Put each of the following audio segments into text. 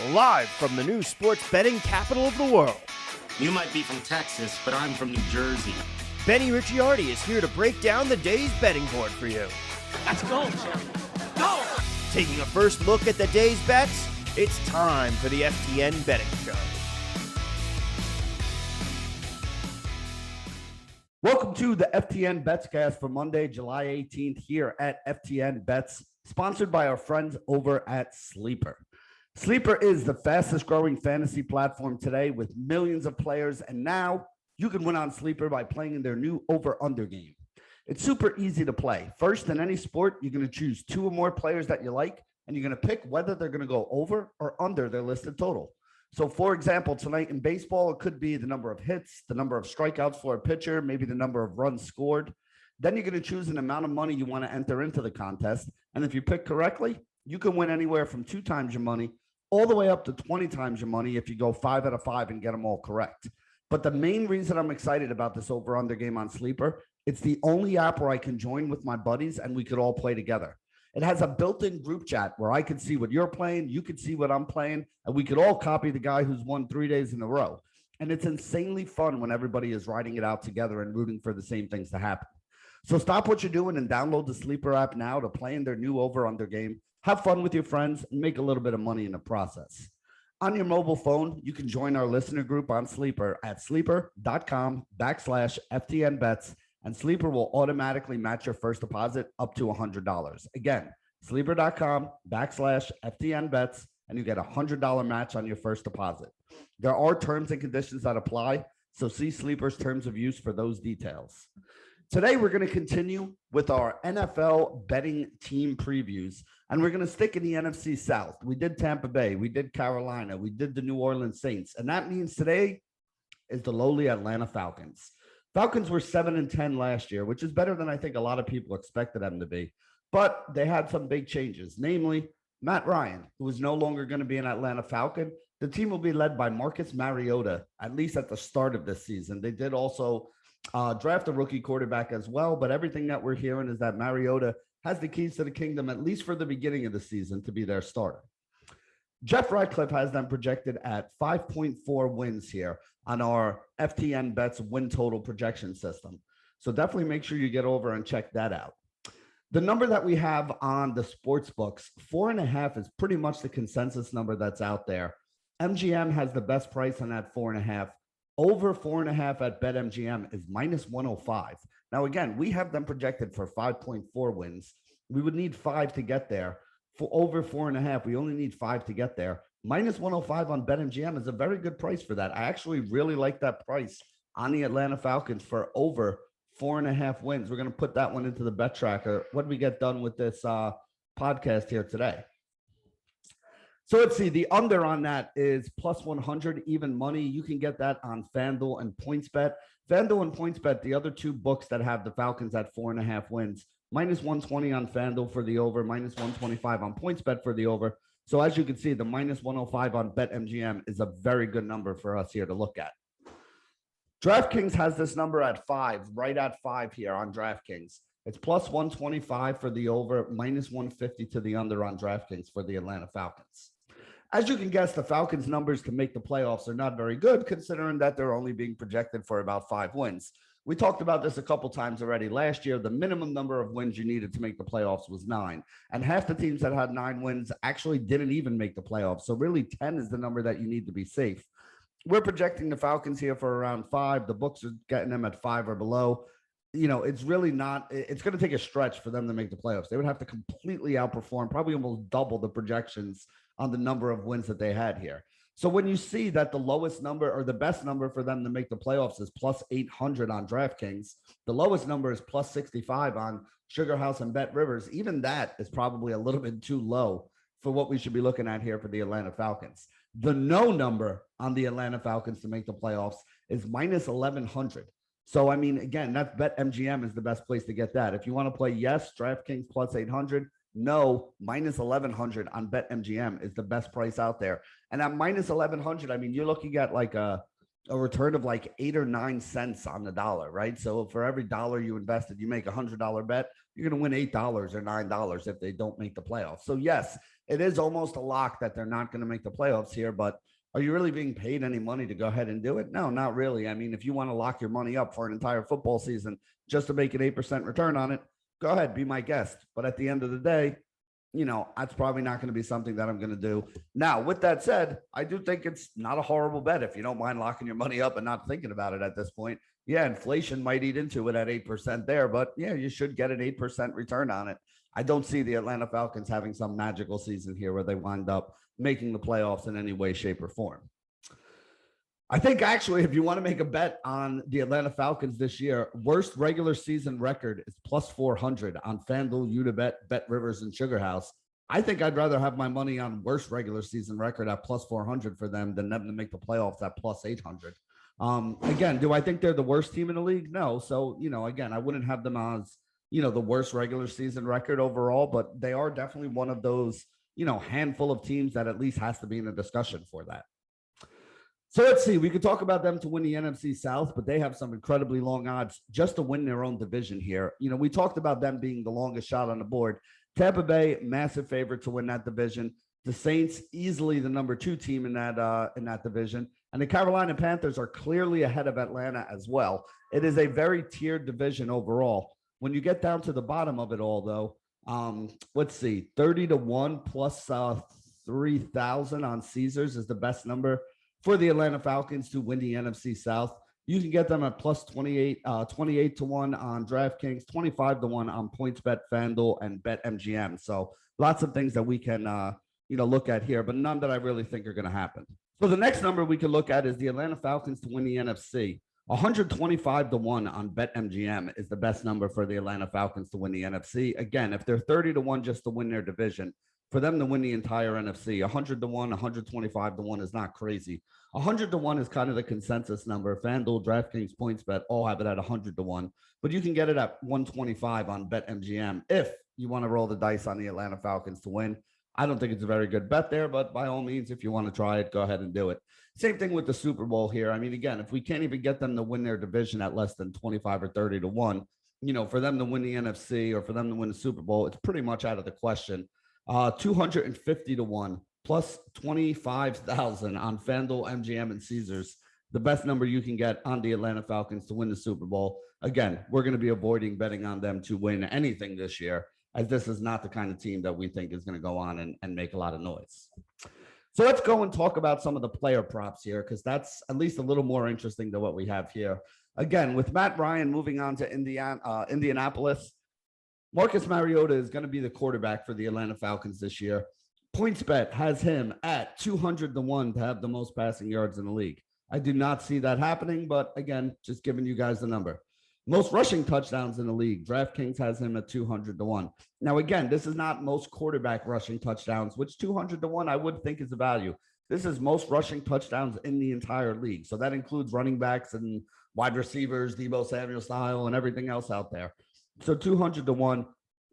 live from the new sports betting capital of the world. You might be from Texas, but I'm from New Jersey. Benny Ricciardi is here to break down the day's betting board for you. Let's go, Jerry. Go! Taking a first look at the day's bets, it's time for the FTN Betting Show. Welcome to the FTN Bets Cast for Monday, July 18th here at FTN Bets, sponsored by our friends over at Sleeper. Sleeper is the fastest growing fantasy platform today with millions of players, and now you can win on Sleeper by playing in their new over-under game. It's super easy to play. First, in any sport, you're going to choose two or more players that you like, and you're going to pick whether they're going to go over or under their listed total. So, for example, tonight in baseball, it could be the number of hits, the number of strikeouts for a pitcher, maybe the number of runs scored. Then you're going to choose an amount of money you want to enter into the contest. And if you pick correctly, you can win anywhere from 2 times your money all the way up to 20 times your money if you go 5 out of 5 and get them all correct. But the main reason I'm excited about this over-under game on Sleeper, it's the only app where I can join with my buddies and we could all play together. It has a built-in group chat where I can see what you're playing, you can see what I'm playing, and we could all copy the guy who's won 3 days in a row. And it's insanely fun when everybody is writing it out together and rooting for the same things to happen. So stop what you're doing and download the Sleeper app now to play in their new over-under game. Have fun with your friends and make a little bit of money in the process. On your mobile phone, you can join our listener group on Sleeper at sleeper.com/FTNBets, and Sleeper will automatically match your first deposit up to $100. Again, sleeper.com/FTNBets, and you get a $100 match on your first deposit. There are terms and conditions that apply, so see Sleeper's terms of use for those details. Today, we're going to continue with our NFL betting team previews, and we're going to stick in the NFC South. We did Tampa Bay, we did Carolina, we did the New Orleans Saints, and that means today is the lowly Atlanta Falcons. Falcons were 7-10 last year, which is better than I think a lot of people expected them to be, but they had some big changes, namely Matt Ryan, who is no longer going to be an Atlanta Falcon. The team will be led by Marcus Mariota, at least at the start of this season. They did also draft a rookie quarterback as well, but everything that we're hearing is that Mariota has the keys to the kingdom, at least for the beginning of the season, to be their starter. Jeff Ratcliffe has them projected at 5.4 wins here on our FTN Bets win total projection system. So definitely make sure you get over and check that out. The number that we have on the sports books, 4.5, is pretty much the consensus number that's out there. MGM has the best price on that 4.5. Over 4.5 at BetMGM is -105. Now, again, we have them projected for 5.4 wins. We would need 5 to get there. For over 4.5, we only need 5 to get there. -105 on BetMGM is a very good price for that. I actually really like that price on the Atlanta Falcons for over 4.5 wins. We're going to put that one into the bet tracker when we get done with this podcast here today. So let's see, the under on that is +100 even money. You can get that on FanDuel and PointsBet. FanDuel and PointsBet, the other two books that have the Falcons at 4.5 wins, -120 on FanDuel for the over, -125 on PointsBet for the over. So as you can see, the -105 on BetMGM is a very good number for us here to look at. DraftKings has this number at 5, right at 5 here on DraftKings. It's +125 for the over, -150 to the under on DraftKings for the Atlanta Falcons. As you can guess, the Falcons' numbers to make the playoffs are not very good, considering that they're only being projected for about 5 wins. We talked about this a couple times already. Last year, the minimum number of wins you needed to make the playoffs was 9. And half the teams that had 9 wins actually didn't even make the playoffs. So really 10 is the number that you need to be safe. We're projecting the Falcons here for around 5. The books are getting them at 5 or below. You know, it's really not, it's going to take a stretch for them to make the playoffs. They would have to completely outperform, probably almost double the projections on the number of wins that they had here. So when you see that the lowest number or the best number for them to make the playoffs is +800 on DraftKings, the lowest number is +65 on Sugar House and Bet Rivers. Even that is probably a little bit too low for what we should be looking at here for the Atlanta Falcons. The no number on the Atlanta Falcons to make the playoffs is -1100. So, I mean, again, that's BetMGM is the best place to get that. If you want to play yes, DraftKings +800, no, -1100 on BetMGM is the best price out there. And at -1100, I mean, you're looking at like a return of like 8 or 9 cents on the dollar, right? So for every dollar you invested, you make $100 bet, you're going to win $8 or $9 if they don't make the playoffs. So yes, it is almost a lock that they're not going to make the playoffs here. But are you really being paid any money to go ahead and do it? No, not really. I mean, if you want to lock your money up for an entire football season just to make an 8% return on it, go ahead, be my guest. But at the end of the day, that's probably not going to be something that I'm going to do. Now, with that said, I do think it's not a horrible bet if you don't mind locking your money up and not thinking about it at this point. Yeah, inflation might eat into it at 8% there, but yeah, you should get an 8% return on it. I don't see the Atlanta Falcons having some magical season here where they wind up making the playoffs in any way, shape, or form. I think actually, if you want to make a bet on the Atlanta Falcons this year, worst regular season record is plus 400 on FanDuel, Unibet, Bet Rivers, and Sugar House. I think I'd rather have my money on worst regular season record at plus 400 for them than them to make the playoffs at plus 800. Again, do I think they're the worst team in the league? No. So, again, I wouldn't have them as, the worst regular season record overall, but they are definitely one of those, handful of teams that at least has to be in a discussion for that. So let's see. We could talk about them to win the NFC South, but they have some incredibly long odds just to win their own division here. We talked about them being the longest shot on the board. Tampa Bay, massive favorite to win that division. The Saints, easily the number 2 team in that division. And the Carolina Panthers are clearly ahead of Atlanta as well. It is a very tiered division overall. When you get down to the bottom of it all, though, let's see, 30-1 plus 3,000 on Caesars is the best number for the Atlanta Falcons to win the NFC South. You can get them at plus 28 to 1 on DraftKings, 25 to 1 on PointsBet, FanDuel, and BetMGM. So lots of things that we can look at here, but none that I really think are going to happen. So the next number we can look at is the Atlanta Falcons to win the NFC. 125 to 1 on BetMGM is the best number for the Atlanta Falcons to win the NFC. Again, if they're 30 to 1 just to win their division, for them to win the entire NFC, 100 to 1, 125 to 1 is not crazy. 100 to 1 is kind of the consensus number. FanDuel, DraftKings, PointsBet all have it at 100 to 1, but you can get it at 125 on BetMGM if you want to roll the dice on the Atlanta Falcons to win. I don't think it's a very good bet there, but by all means, if you want to try it, go ahead and do it. Same thing with the Super Bowl here. I mean, again, if we can't even get them to win their division at less than 25 or 30 to 1, for them to win the NFC or for them to win the Super Bowl, it's pretty much out of the question. 250 to 1 plus 25,000 on FanDuel, MGM, and Caesars. The best number you can get on the Atlanta Falcons to win the Super Bowl. Again, we're going to be avoiding betting on them to win anything this year, as this is not the kind of team that we think is going to go on and make a lot of noise. So let's go and talk about some of the player props here, because that's at least a little more interesting than what we have here. Again, with Matt Ryan moving on to Indianapolis, Marcus Mariota is going to be the quarterback for the Atlanta Falcons this year. PointsBet has him at 200 to 1 to have the most passing yards in the league. I do not see that happening, but again, just giving you guys the number. Most rushing touchdowns in the league. DraftKings has him at 200 to 1. Now, again, this is not most quarterback rushing touchdowns, which 200 to 1 I would think is a value. This is most rushing touchdowns in the entire league. So that includes running backs and wide receivers, Deebo Samuel style, and everything else out there. So 200 to 1,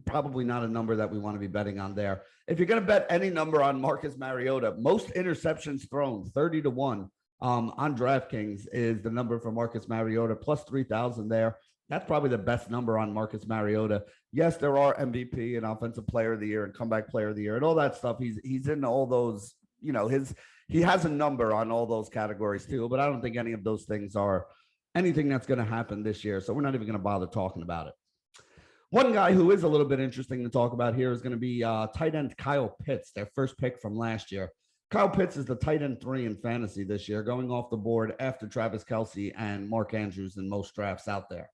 probably not a number that we want to be betting on there. If you're going to bet any number on Marcus Mariota, most interceptions thrown, 30 to 1 on DraftKings is the number for Marcus Mariota, plus 3,000 there. That's probably the best number on Marcus Mariota. Yes, there are MVP and Offensive Player of the Year and Comeback Player of the Year and all that stuff. He's in all those, he has a number on all those categories too, but I don't think any of those things are anything that's going to happen this year. So we're not even going to bother talking about it. One guy who is a little bit interesting to talk about here is going to be tight end Kyle Pitts, their first pick from last year. Kyle Pitts is the tight end 3 in fantasy this year, going off the board after Travis Kelce and Mark Andrews in most drafts out there.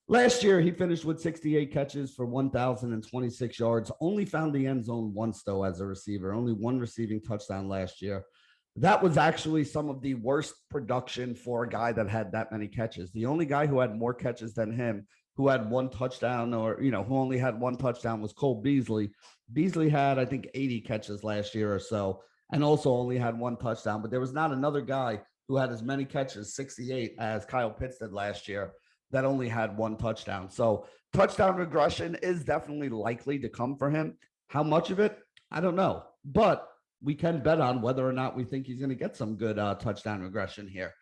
Last year, he finished with 68 catches for 1,026 yards, only found the end zone once, though, as a receiver, only one receiving touchdown last year. That was actually some of the worst production for a guy that had that many catches. The only guy who had more catches than him, who had one touchdown or, who only had one touchdown was Cole Beasley. Beasley had, I think, 80 catches last year or so, and also only had one touchdown. But there was not another guy who had as many catches, 68, as Kyle Pitts did last year, that only had one touchdown. So touchdown regression is definitely likely to come for him. How much of it? I don't know. But we can bet on whether or not we think he's going to get some good touchdown regression here.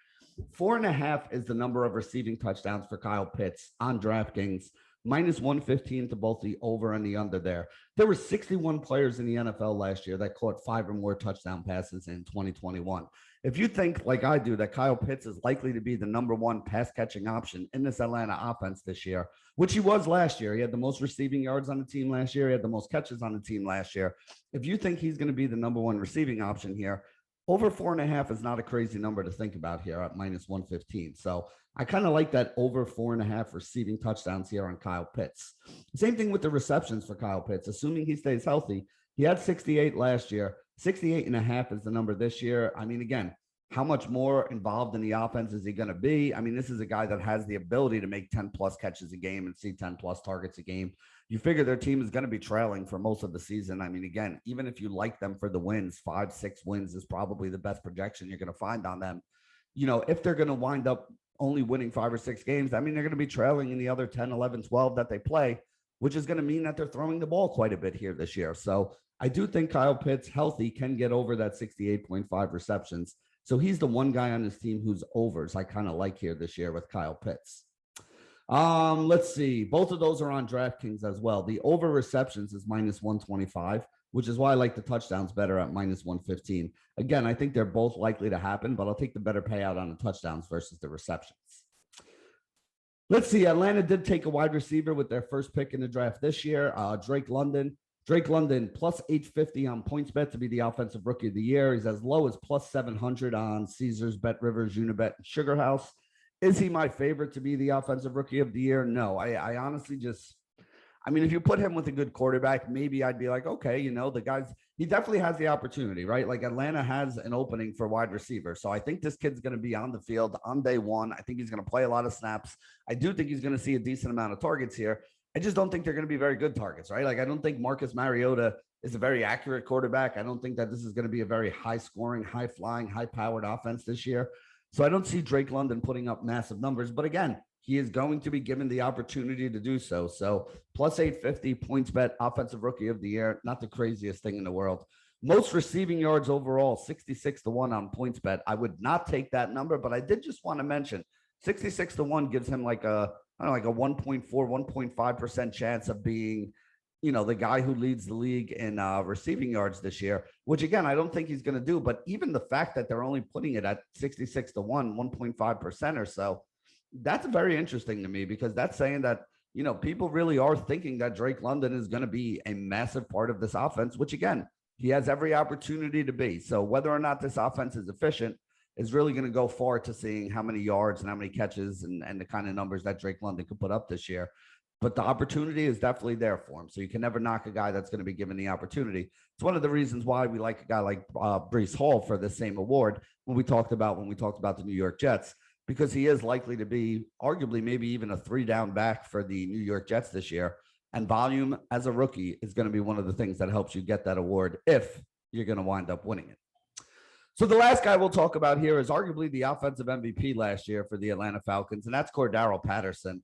4.5 is the number of receiving touchdowns for Kyle Pitts on DraftKings. minus 115 to both the over and the under there. There were 61 players in the NFL last year that caught 5 or more touchdown passes in 2021. If you think, like I do, that Kyle Pitts is likely to be the number one pass catching option in this Atlanta offense this year, which he was last year, he had the most receiving yards on the team last year, he had the most catches on the team last year. If you think he's going to be the number one receiving option here, over 4.5 is not a crazy number to think about here at minus 115. So I kind of like that over 4.5 receiving touchdowns here on Kyle Pitts. Same thing with the receptions for Kyle Pitts, assuming he stays healthy. He had 68 last year. 68.5 is the number this year. I mean, again, how much more involved in the offense is he going to be? I mean, this is a guy that has the ability to make 10 plus catches a game and see 10 plus targets a game. You figure their team is going to be trailing for most of the season. I mean, again, even if you like them for the wins, 5-6 wins is probably the best projection you're going to find on them. You know, if they're going to wind up only winning 5 or 6 games, I mean, they're going to be trailing in the other 10, 11, 12 that they play, which is going to mean that they're throwing the ball quite a bit here this year. So I do think Kyle Pitts, healthy, can get over that 68.5 receptions. So he's the one guy on this team who's overs I kind of like here this year with Kyle Pitts. Let's see. Both of those are on DraftKings as well. The over receptions is minus 125, which is why I like the touchdowns better at minus 115. Again, I think they're both likely to happen, but I'll take the better payout on the touchdowns versus the receptions. Let's see. Atlanta did take a wide receiver with their first pick in the draft this year, Drake London. Drake London plus 850 on PointsBet to be the offensive rookie of the year. He's as low as plus 700 on Caesars, Bet Rivers, Unibet, and Sugar House. Is he my favorite to be the offensive rookie of the year? No, I honestly just, I mean, if you put him with a good quarterback, maybe I'd be like, okay, you know, the guy's, he definitely has the opportunity, right? Like Atlanta has an opening for wide receiver. So I think this kid's going to be on the field on day one. I think he's going to play a lot of snaps. I do think he's going to see a decent amount of targets here. I just don't think they're going to be very good targets, right? Like, I don't think Marcus Mariota is a very accurate quarterback. I don't think that this is going to be a very high scoring, high flying, high powered offense this year. So I don't see Drake London putting up massive numbers, but again, he is going to be given the opportunity to do so. So plus 850 PointsBet offensive rookie of the year, not the craziest thing in the world. Most receiving yards overall, 66-1 on PointsBet. I would not take that number, but I did just want to mention 66-1 gives him like a, I don't know, like a 1.4, 1.5% chance of being, you know, the guy who leads the league in receiving yards this year, which again, I don't think he's going to do. But even the fact that they're only putting it at 66-1, 1.5% or so, that's very interesting to me, because that's saying that, you know, people really are thinking that Drake London is going to be a massive part of this offense, which again, he has every opportunity to be. So whether or not this offense is efficient is really going to go far to seeing how many yards and how many catches and the kind of numbers that Drake London could put up this year. But the opportunity is definitely there for him. So you can never knock a guy that's going to be given the opportunity. It's one of the reasons why we like a guy like Breece Hall for the same award when we talked about the New York Jets, because he is likely to be arguably maybe even a 3-down back for the New York Jets this year. And volume as a rookie is going to be one of the things that helps you get that award if you're going to wind up winning it. So the last guy we'll talk about here is arguably the offensive MVP last year for the Atlanta Falcons, and that's Cordarrelle Patterson.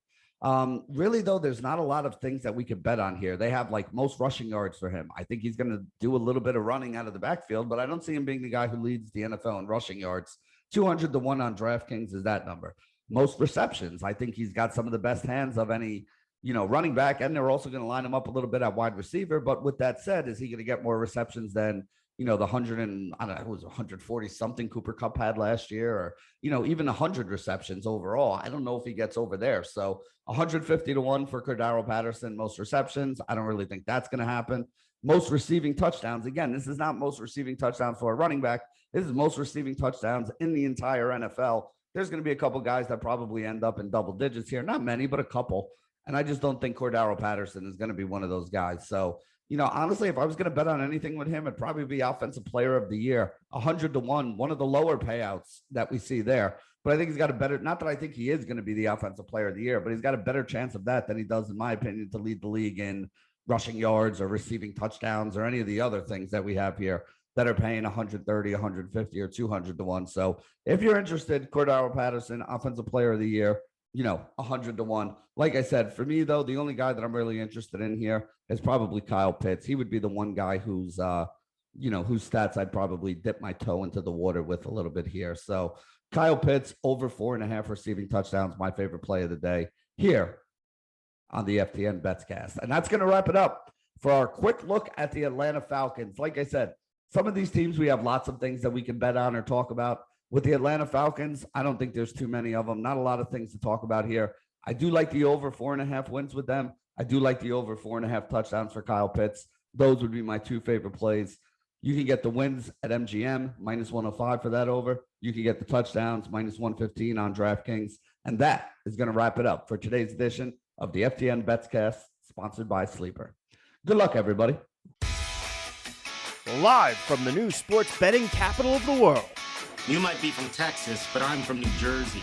Really, though, there's not a lot of things that we could bet on here. They have like most rushing yards for him. I think he's going to do a little bit of running out of the backfield, but I don't see him being the guy who leads the NFL in rushing yards. 200-1 on DraftKings is that number. Most receptions. I think he's got some of the best hands of any, you know, running back, and they're also going to line him up a little bit at wide receiver. But with that said, is he going to get more receptions than, you know, the 100 and I don't know, it was 140 something Cooper Kupp had last year, or, you know, even 100 receptions overall? I don't know if he gets over there. So 150-1 for Cordarrelle Patterson, most receptions. I don't really think that's going to happen. Most receiving touchdowns. Again, this is not most receiving touchdowns for a running back. This is most receiving touchdowns in the entire NFL. There's going to be a couple guys that probably end up in double digits here. Not many, but a couple. And I just don't think Cordarrelle Patterson is going to be one of those guys. So, you know, honestly, if I was going to bet on anything with him, it'd probably be offensive player of the year, 100-1, one of the lower payouts that we see there. But I think he's got a better, not that I think he is going to be the offensive player of the year, but he's got a better chance of that than he does, in my opinion, to lead the league in rushing yards or receiving touchdowns or any of the other things that we have here that are paying 130, 150, or 200-1. So if you're interested, Cordarrelle Patterson, offensive player of the year, you know, 100-1. Like I said, for me, though, the only guy that I'm really interested in here is probably Kyle Pitts. He would be the one guy who's, you know, whose stats I'd probably dip my toe into the water with a little bit here. So Kyle Pitts, over 4.5 receiving touchdowns, my favorite play of the day here on the FTN Bets Cast. And that's going to wrap it up for our quick look at the Atlanta Falcons. Like I said, some of these teams, we have lots of things that we can bet on or talk about. With the Atlanta Falcons, I don't think there's too many of them. Not a lot of things to talk about here. I do like the over 4.5 wins with them. I do like the over 4.5 touchdowns for Kyle Pitts. Those would be my two favorite plays. You can get the wins at MGM, minus 105 for that over. You can get the touchdowns, minus 115 on DraftKings. And that is going to wrap it up for today's edition of the FTN Bets Cast, sponsored by Sleeper. Good luck, everybody. Live from the new sports betting capital of the world. You might be from Texas, but I'm from New Jersey.